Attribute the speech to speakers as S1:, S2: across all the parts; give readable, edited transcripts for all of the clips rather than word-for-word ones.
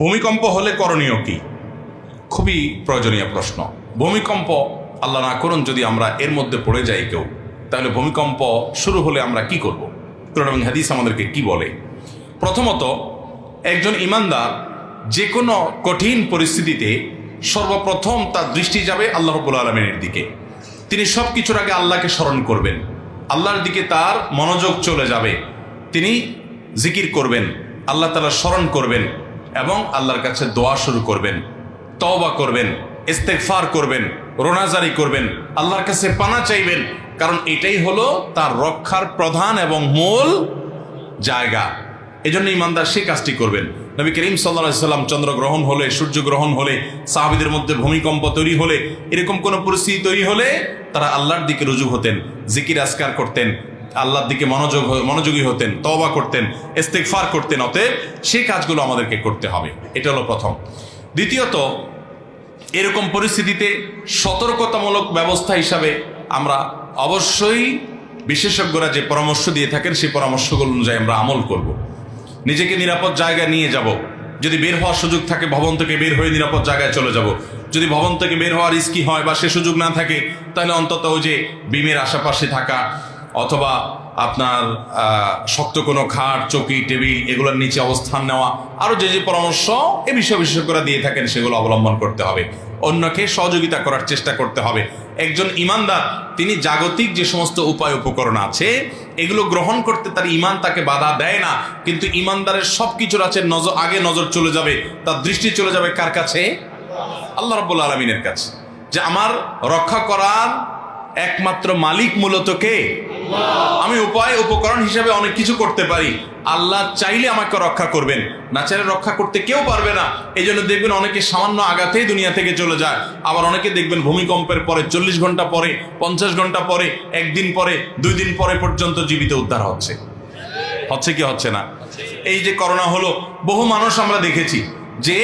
S1: ভূমিকম্প হলে করণীয় কি? খুবই প্রয়োজনীয় প্রশ্ন। ভূমিকম্প আল্লাহ না করুন যদি আমরা এর মধ্যে পড়ে যাই কেউ, তাহলে ভূমিকম্প শুরু হলে আমরা কি করব? কোরআন এবং হাদিস আমাদেরকে কি বলে? প্রথমত, একজন ঈমানদার যে কোনো কঠিন পরিস্থিতিতে সর্বপ্রথম তার দৃষ্টি যাবে আল্লাহ রাব্বুল আলামিনের দিকে। তিনি সব কিছুর আগে আল্লাহকে স্মরণ করবেন, আল্লাহর দিকে তার মনোযোগ চলে যাবে। তিনি জিকির করবেন, আল্লাহ তাআলা স্মরণ করবেন এবং আল্লাহর কাছে দোয়া শুরু করবেন, তওবা করবেন, ইস্তেগফার করবেন, রোনাজারি করবেন, আল্লাহর কাছে পানা চাইবেন, কারণ এটাই হলো তার রক্ষার প্রধান এবং মূল জায়গা। এজন্য ঈমানদার সেই কাজটি করবেন। নবী করিম সাল্লাল্লাহু আলাইহি সাল্লাম চন্দ্রগ্রহণ হলে, সূর্যগ্রহণ হলে, সাহাবীদের মধ্যে ভূমিকম্প তৈরি হলে, এরকম কোনো পরিস্থিতি তৈরি হলে তারা আল্লাহর দিকে রুজু হতেন, জিকির আজকার করতেন, আল্লাহর দিকে মনোযোগী হতেন, তওবা করতেন, ইস্তেগফার করতেন। অতএব সেই কাজগুলো আমাদেরকে করতে হবে, এটা হলো প্রথম। দ্বিতীয়ত, এরকম পরিস্থিতিতে সতর্কতামূলক ব্যবস্থা হিসাবে আমরা অবশ্যই বিশেষজ্ঞরা যে পরামর্শ দিয়ে থাকেন সেই পরামর্শগুলো অনুযায়ী আমরা আমল করব। নিজেকে নিরাপদ জায়গায় নিয়ে যাব। যদি বের হওয়ার সুযোগ থাকে ভবন থেকে বের হয়ে নিরাপদ জায়গায় চলে যাব। যদি ভবন থেকে বের হওয়ার রিস্কি হয় বা সে সুযোগ না থাকে, তাহলে অন্তত ওই যে বিমের আশেপাশে থাকা অথবা আপনার শক্ত কোনো খাট, চৌকি, টেবিল এগুলোর নিচে অবস্থান নেওয়া, আরও যে যে পরামর্শ এ বিষয়ে বিশেষজ্ঞরা দিয়ে থাকেন সেগুলো অবলম্বন করতে হবে। অন্যকে সহযোগিতা করার চেষ্টা করতে হবে। একজন ঈমানদার তিনি জাগতিক যে সমস্ত উপায় উপকরণ আছে এগুলো গ্রহণ করতে তার ঈমান তাকে বাধা দেয় না, কিন্তু ঈমানদারের সব কিছুর আছে আগে নজর চলে যাবে, তার দৃষ্টি চলে যাবে কার কাছে? আল্লাহ রাব্বুল আলামিনের কাছে। যে আমার রক্ষা করার একমাত্র মালিক মূলত কে? আমি উপায় উপকরণ হিসাবে অনেক কিছু করতে পারি, আল্লাহ চাইলে আমাকে রক্ষা করবেন, না চাইলে রক্ষা করতে কেউ পারবে না। এই জন্য দেখবেন অনেকে সামান্য আঘাতেই দুনিয়া থেকে চলে যায়, আবার অনেকে দেখবেন ভূমিকম্পের পরে 40 ঘন্টা পরে, 50 ঘন্টা পরে, একদিন পরে, 2 দিন পরে পর্যন্ত জীবিত উদ্ধার হচ্ছে কি হচ্ছে না? এই যে করোনা হলো, বহু মানুষ আমরা দেখেছি যে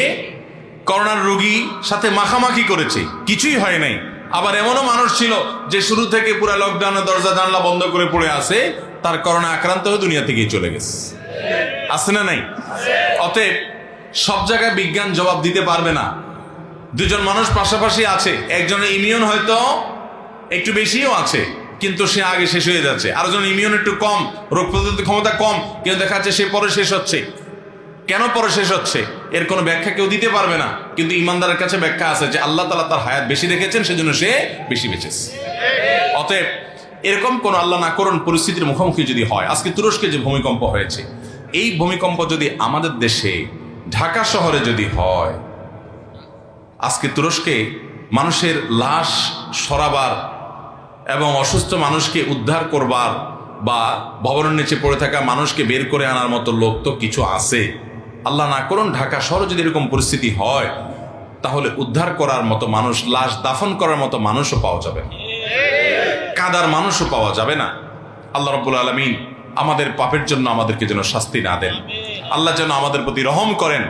S1: করোনার রোগী সাথে মাখামাখি করেছে, কিছুই হয় নাই। আবার এমনও মানুষ ছিল যে শুরু থেকে পুরো লকডাউনে দরজা জানলা বন্ধ করে পড়ে আছে, তার করোনা আক্রান্ত হয়ে দুনিয়া থেকেই চলে গেছে। আছে না নাই? অতএব সব জায়গায় বিজ্ঞান জবাব দিতে পারবে না। দুজন মানুষ পাশাপাশি আছে, একজনের ইমিউন হয়তো একটু বেশিও আছে কিন্তু সে আগে শেষ হয়ে যাচ্ছে, আরেকজন ইমিউন একটু কম, রোগ প্রতিরোধ ক্ষমতা কম, কিন্তু দেখা যাচ্ছে সে পরে শেষ হচ্ছে। কেন পরে শেষ হচ্ছে এর কোনো ব্যাখ্যা কেউ দিতে পারবে না, কিন্তু ঈমানদারের কাছে ব্যাখ্যা আছে যে আল্লাহ তাআলা তার হায়াত বেশি রেখেছেন, সেজন্য সে বেশি বেঁচেছে। অতএব এরকম কোন আল্লাহ না করুন পরিস্থিতির মুখোমুখি যদি হয়, আজকে তুরস্কে যে ভূমিকম্প হয়েছে, এই ভূমিকম্প যদি আমাদের দেশে ঢাকা শহরে যদি হয়, আজকে তুরস্কে মানুষের লাশ সরাবার এবং অসুস্থ মানুষকে উদ্ধার করবার বা ভবনের নিচে পড়ে থাকা মানুষকে বের করে আনার মতো লোক তো কিছু আছে। আল্লাহ না করুন ঢাকা শহরে যদি এরকম পরিস্থিতি হয়, তাহলে উদ্ধার করার মতো মানুষ, লাশ দাফন করার মতো মানুষও পাওয়া যাবে না, কাদার মানুষও পাওয়া যাবে না। আল্লাহ রাব্বুল আলামিন আমাদের পাপের জন্য আমাদেরকে যেন শাস্তি না দেন, আল্লাহ যেন আমাদের প্রতি রহম করেন,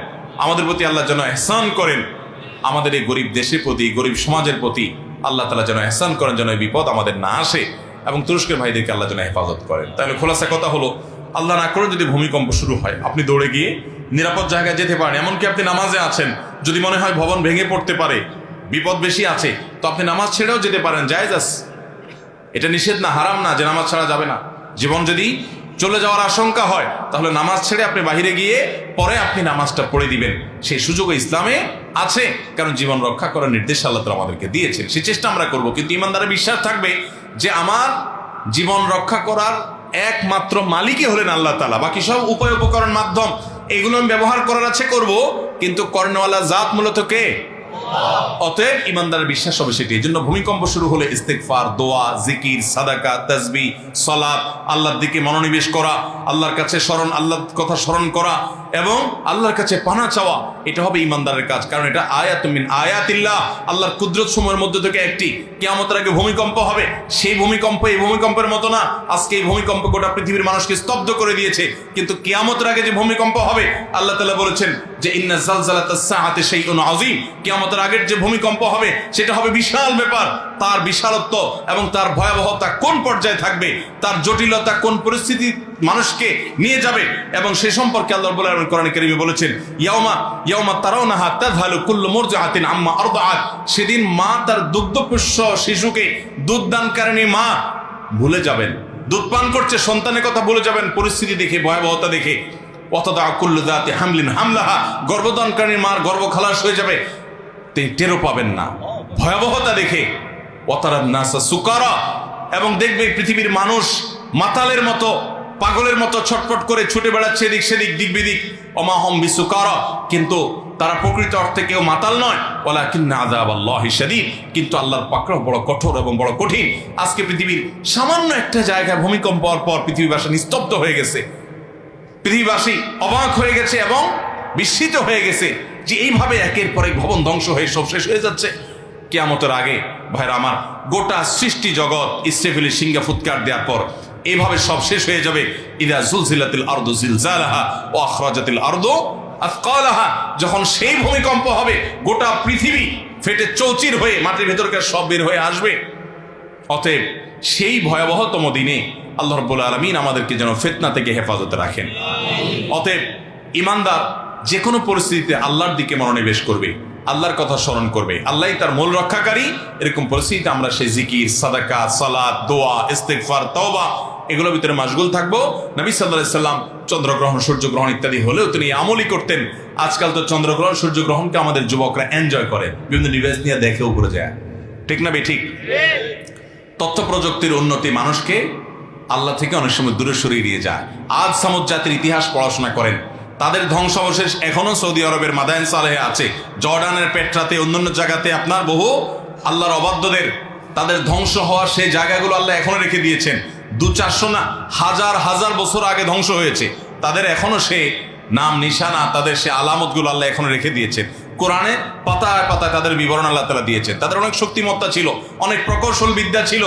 S1: আমাদের প্রতি আল্লাহ যেন ইহসান করেন, আমাদের এই গরিব দেশের প্রতি, গরিব সমাজের প্রতি আল্লাহ তাআলা যেন ইহসান করেন, যেন এই বিপদ আমাদের না আসে, এবং তুরস্কের ভাইদেরকে আল্লাহ যেন হেফাজত করেন। তাহলে খোলাসা কথা হলো, আল্লাহ না করে যদি ভূমিকম্প শুরু হয়, আপনি দৌড়ে গিয়ে নিরাপদ জায়গায় যেতে পারেন। এমনকি আপনি নামাজে আছেন, যদি মনে হয় ভবন ভেঙে পড়তে পারে, বিপদ বেশি আছে, তো আপনি নামাজ ছেড়েও যেতে পারেন, জায়েজ আছে। এটা নিষেধ না, হারাম না যে নামাজ ছাড়া যাবে না। জীবন যদি চলে যাওয়ার আশঙ্কা হয়, তাহলে নামাজ ছেড়ে আপনি বাহিরে গিয়ে পরে আপনি নামাজটা পড়ে দিবেন, সেই সুযোগ ইসলামে আছে। কারণ জীবন রক্ষা করার নির্দেশ আল্লাহ তাআলা আমাদেরকে দিয়েছেন, সেই চেষ্টা আমরা করব। কিন্তু ঈমানদারের বিশ্বাস থাকবে যে আমার জীবন রক্ষা করার একমাত্র মালিকই হলেন আল্লাহ তাআলা, বাকি সব উপায় উপকরণ মাধ্যম এগুলো আমি ব্যবহার করার আছে করব, কিন্তু কর্ণওয়ালা জাত মূলত কে? অতএব ঈমানদারের বিশ্বাস হবে সেটি। এই জন্য ভূমিকম্প শুরু হলে ইস্তেগফার, দোয়া, জিকির, সাদাকা, তাসবিহ, সালাত, আল্লাহর দিকে মনোনিবেশ করা, আল্লাহর কাছে আল্লাহর কথা স্মরণ করা এবং আল্লাহর কাছে পানা চাওয়া, এটা হবে ঈমানদারের কাজ। কারণ এটা আয়াতুম মিন আয়াতিল্লাহ, আল্লাহর কুদরত সমূহের মধ্যে থেকে একটি। কিয়ামতের আগে ভূমিকম্প হবে, সেই ভূমিকম্প এই ভূমিকম্পের মতো না। আজকে এই ভূমিকম্প গোটা পৃথিবীর মানুষকে স্তব্ধ করে দিয়েছে, কিন্তু কিয়ামতের আগে যে ভূমিকম্প হবে, আল্লাহ তাআলা বলেছেন যে ইন্না জালজালাতাস সাআতি শাইউন আযীম, কিয়ামতের কিয়ামতের আগের যে ভূমিকম্প হবে সেটা হবে বিশাল ব্যাপার। তার বিশালত্ব এবং তার ভয়াবহতা কোন পর্যায়ে থাকবে, তার জটিলতা কোন পরিস্থিতি মানুষকে নিয়ে যাবে, এবং সে সম্পর্কে আল্লাহ রাব্বুল আলামিন কোরআনে কারীমে বলেছেন, ইয়াউমা তারাউনাহা তাযহালু কুল্লু মুরদিআতিন আম্মা আরদাআত। সেদিন মা তার দুগ্ধপোষ্য শিশুকে, দুধদানকারিণী মা ভুলে যাবেন, দুধ পান করছে, সন্তানের কথা ভুলে যাবেন পরিস্থিতি দেখে, ভয়াবহতা দেখে। ওয়াতাদা কুল্লু যাতি হামলিন হামলাহা, গর্ভদানকারী মার গর্ভ খালাস হয়ে যাবে, টেরও পাবেন না ভয়াবহতা দেখে। ওয়াতারান নাসা সুকারা, এবং দেখবে পৃথিবীর মানুষ মাতালের মতো, পাগলের মতো ছটফট করে ছুটে বেড়াচ্ছে এদিক সেদিক, দিক বিদিক। ওমা হুম বিসুকারা, কিন্তু তারা প্রকৃত অর্থে কেউ মাতাল নয়। ওয়ালাকিন্না আযাবাল্লাহি শাদীদ, কিন্তু আল্লাহর পাকড়াও বড় কঠোর এবং বড় কঠিন। আজকে পৃথিবীর সামান্য একটা জায়গায় ভূমিকম্প হওয়ার পর পৃথিবীবাসী নিস্তব্ধ হয়ে গেছে, পৃথিবীবাসী অবাক হয়ে গেছে এবং বিস্মিত হয়ে গেছে যে এইভাবে একের পর এক ভবন ধ্বংস হয়ে সব শেষ হয়ে যাচ্ছে। কিয়ামতের আগে ভাইরা আমার, গোটা সৃষ্টি জগৎ ইসরাফিলের সিংহা ফুৎকার দেওয়ার পর এইভাবে সব শেষ হয়ে যাবে। ইদা জুলজিলাতিল আরদু জিলজালাহা ওয়া আখরাজাতিল আরদু আথকালাহা, যখন সেই ভূমিকম্প হবে গোটা পৃথিবী ফেটে চৌচির হয়ে মাটির ভেতরকার সব বের হয়ে আসবে। অতএব সেই ভয়াবহতম দিনে আল্লাহ রাব্বুল আলামিন আমাদেরকে যেন ফিতনা থেকে হেফাজতে রাখেন। অতএব ঈমানদার যে কোনো পরিস্থিতিতে আল্লাহর দিকে মনোনিবেশ করবে, আল্লাহর কথা স্মরণ করবে, আল্লাহই তার মূল রক্ষাকারী। এরকম পরিস্থিতিতে আমরা সেই জিকির, সাদাকা, সালাত, দোয়া, ইস্তিগফার, তওবা এগুলোর ভিতরে মাশগুল থাকবো। নবী সাল্লাল্লাহু আলাইহি সাল্লাম চন্দ্রগ্রহণ, সূর্যগ্রহণ ইত্যাদি হলেও তিনি আমলই করতেন। আজকাল তো চন্দ্রগ্রহণ, সূর্যগ্রহণকে আমাদের যুবকরা এনজয় করে, বিভিন্ন ডিভাইস নিয়ে দেখে উপরে যায়, ঠিক না ঠিক? তথ্য প্রযুক্তির উন্নতি মানুষকে আল্লাহ থেকে অনেক সময় দূরে সরিয়ে দিয়ে যায়। আজ সামুদ জাতির ইতিহাস পড়াশোনা করেন, তাদের ধ্বংসাবশেষ এখনো সৌদি আরবের মাদায়েন সালেহে আছে, জর্ডানের পেট্রাতে, অন্যান্য জায়গাতে আপনার বহু আল্লাহর অবাধ্যদের তাদের ধ্বংস হওয়া সেই জায়গাগুলো আল্লাহ এখনো রেখে দিয়েছেন। 200-400 না, হাজার হাজার বছর আগে ধ্বংস হয়েছে, তাদের এখনো সে নাম নিশানা, তাদের সে আলামতগুলো আল্লাহ এখনো রেখে দিয়েছেন। কোরআনে পাতায় পাতায় তাদের বিবরণ আল্লাহ তাআলা দিয়েছেন। তাদের অনেক শক্তিমত্তা ছিল, অনেক প্রকৌশল বিদ্যা ছিল,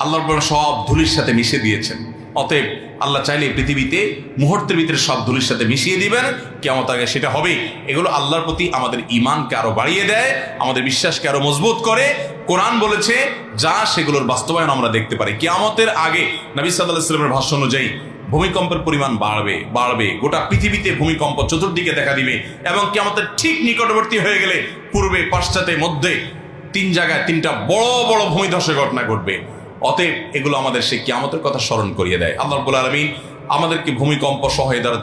S1: আল্লাহর পর সব ধুলির সাথে মিশে দিয়েছেন। অতএব আল্লাহ চাইলে পৃথিবীতে মুহূর্তের ভিতরে সব ধুলির সাথে মিশিয়ে দিবেন, কিয়ামত আগে সেটা হবে। এগুলো আল্লাহর প্রতি আমাদের ঈমানকে আরো বাড়িয়ে দেয়, আমাদের বিশ্বাসকে আরো মজবুত করে। কোরআন বলেছে যা, সেগুলোর বাস্তবায়ন আমরা দেখতে পারি। কিয়ামতের আগে নবী সাল্লাল্লাহু আলাইহি ওয়াসাল্লামের ভাষ্য অনুযায়ী ভূমিকম্পের পরিমাণ বাড়বে, গোটা পৃথিবীতে ভূমিকম্প চতুর্দিকে দেখা দিবে, এবং কিয়ামতের ঠিক নিকটবর্তী হয়ে গেলে পূর্বে, পাশ্চাত্যে, মধ্যে 3 জায়গায় 3টা বড় বড় ভূমিধসের ঘটনা ঘটবে। অতএব এগুলো আমাদের সেই কিয়ামতের কথা স্মরণ করিয়ে দেয়। আল্লাহ রাব্বুল আলামিন আমাদেরকে ভূমিকম্প সহ এ দ্বারা